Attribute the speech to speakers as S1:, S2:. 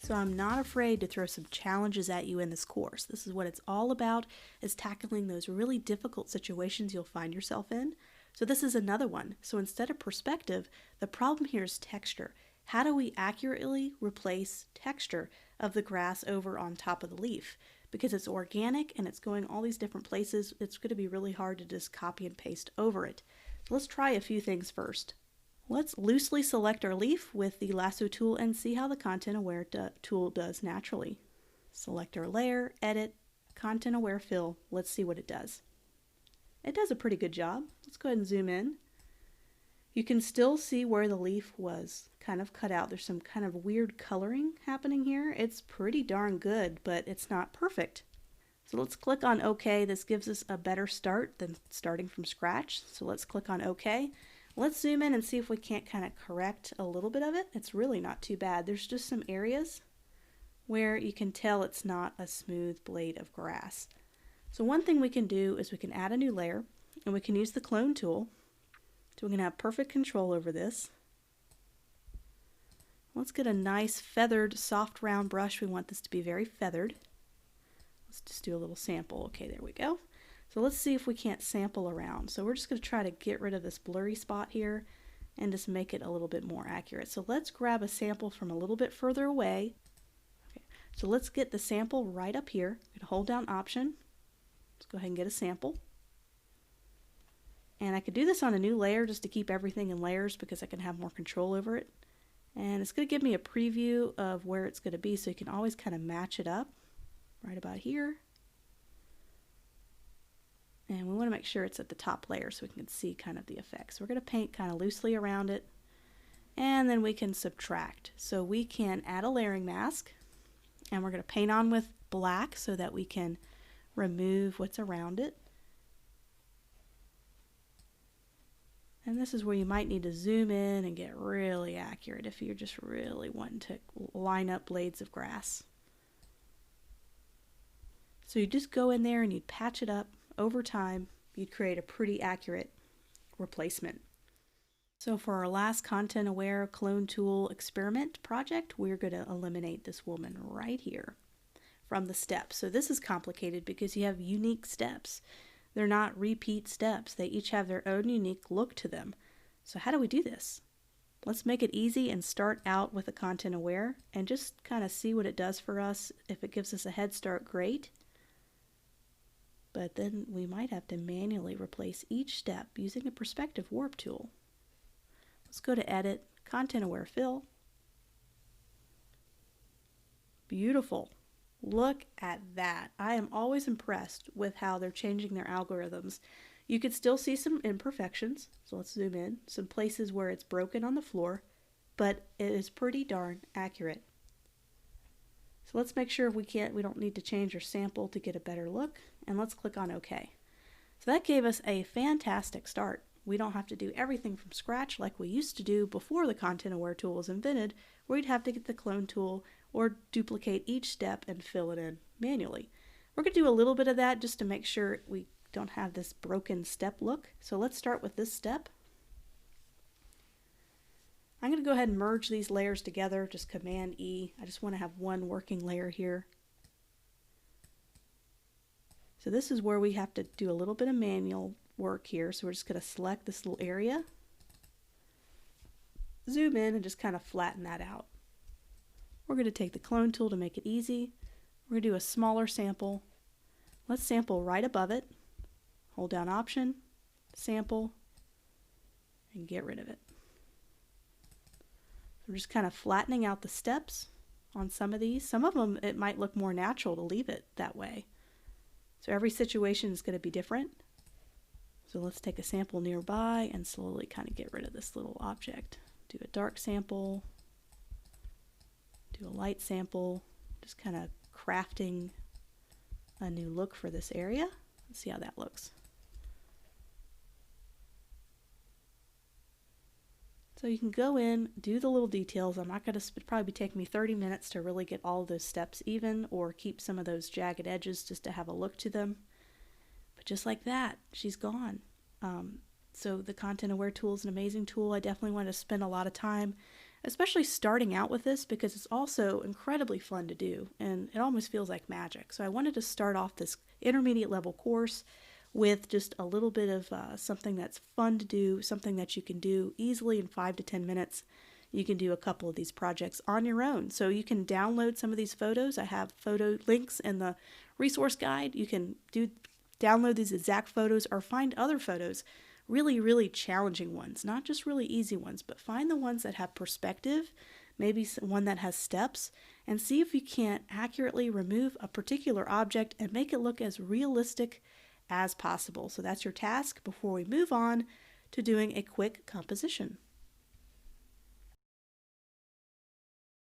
S1: So I'm not afraid to throw some challenges at you in this course. This is what it's all about, is tackling those really difficult situations you'll find yourself in. So this is another one. So instead of perspective, the problem here is texture. How do we accurately replace texture of the grass over on top of the leaf? Because it's organic and it's going all these different places, it's going to be really hard to just copy and paste over it. So let's try a few things first. Let's loosely select our leaf with the lasso tool and see how the content aware tool does naturally. Select our layer, edit, content aware fill. Let's see what it does. It does a pretty good job. Let's go ahead and zoom in. You can still see where the leaf was kind of cut out. There's some kind of weird coloring happening here. It's pretty darn good, but it's not perfect. So let's click on OK. This gives us a better start than starting from scratch. So let's click on OK. Let's zoom in and see if we can't kind of correct a little bit of it. It's really not too bad. There's just some areas where you can tell it's not a smooth blade of grass. So one thing we can do is we can add a new layer and we can use the clone tool. So we can have perfect control over this. Let's get a nice feathered soft round brush. We want this to be very feathered. Let's just do a little sample. Okay, there we go. So let's see if we can't sample around. So we're just going to try to get rid of this blurry spot here and just make it a little bit more accurate. So let's grab a sample from a little bit further away. Okay. So let's get the sample right up here. I'm going to hold down Option. Let's go ahead and get a sample. And I could do this on a new layer just to keep everything in layers because I can have more control over it. And it's going to give me a preview of where it's going to be so you can always kind of match it up right about here. And we want to make sure it's at the top layer so we can see kind of the effects. We're going to paint kind of loosely around it, and then we can subtract. So we can add a layering mask, and we're going to paint on with black so that we can remove what's around it. And this is where you might need to zoom in and get really accurate if you're just really wanting to line up blades of grass. So you just go in there and you'd patch it up. Over time, you'd create a pretty accurate replacement. So for our last content aware clone tool experiment project, we're going to eliminate this woman right here from the steps. So this is complicated because you have unique steps. They're not repeat steps. They each have their own unique look to them. So how do we do this? Let's make it easy and start out with a content aware and just kind of see what it does for us. If it gives us a head start, great. But then we might have to manually replace each step using a perspective warp tool. Let's go to Edit, Content Aware Fill. Beautiful. Look at that. I am always impressed with how they're changing their algorithms. You could still see some imperfections, so let's zoom in. Some places where it's broken on the floor, but it is pretty darn accurate. So let's make sure we don't need to change our sample to get a better look, and let's click on OK. So that gave us a fantastic start. We don't have to do everything from scratch like we used to do before the Content Aware tool was invented, where we'd have to get the clone tool or duplicate each step and fill it in manually. We're going to do a little bit of that just to make sure we don't have this broken step look. So let's start with this step. I'm going to go ahead and merge these layers together, just Command E. I just want to have one working layer here. So this is where we have to do a little bit of manual work here. So we're just going to select this little area, zoom in, and just kind of flatten that out. We're going to take the clone tool to make it easy. We're going to do a smaller sample. Let's sample right above it. Hold down Option, Sample, and get rid of it. We're just kind of flattening out the steps on some of these. Some of them, it might look more natural to leave it that way. So every situation is going to be different. So let's take a sample nearby and slowly kind of get rid of this little object. Do a dark sample, do a light sample, just kind of crafting a new look for this area. Let's see how that looks. So you can go in, do the little details. I'm not going to probably be taking me 30 minutes to really get all of those steps even or keep some of those jagged edges just to have a look to them. But just like that, she's gone. So the Content Aware tool is an amazing tool. I definitely want to spend a lot of time especially starting out with this because it's also incredibly fun to do and it almost feels like magic. So I wanted to start off this intermediate level course with just a little bit of something that's fun to do, something that you can do easily in 5 to 10 minutes. You can do a couple of these projects on your own. So you can download some of these photos. I have photo links in the resource guide. You can download these exact photos or find other photos, really, really challenging ones, not just really easy ones, but find the ones that have perspective, maybe one that has steps, and see if you can't accurately remove a particular object and make it look as realistic as possible. So that's your task before we move on to doing a quick composition.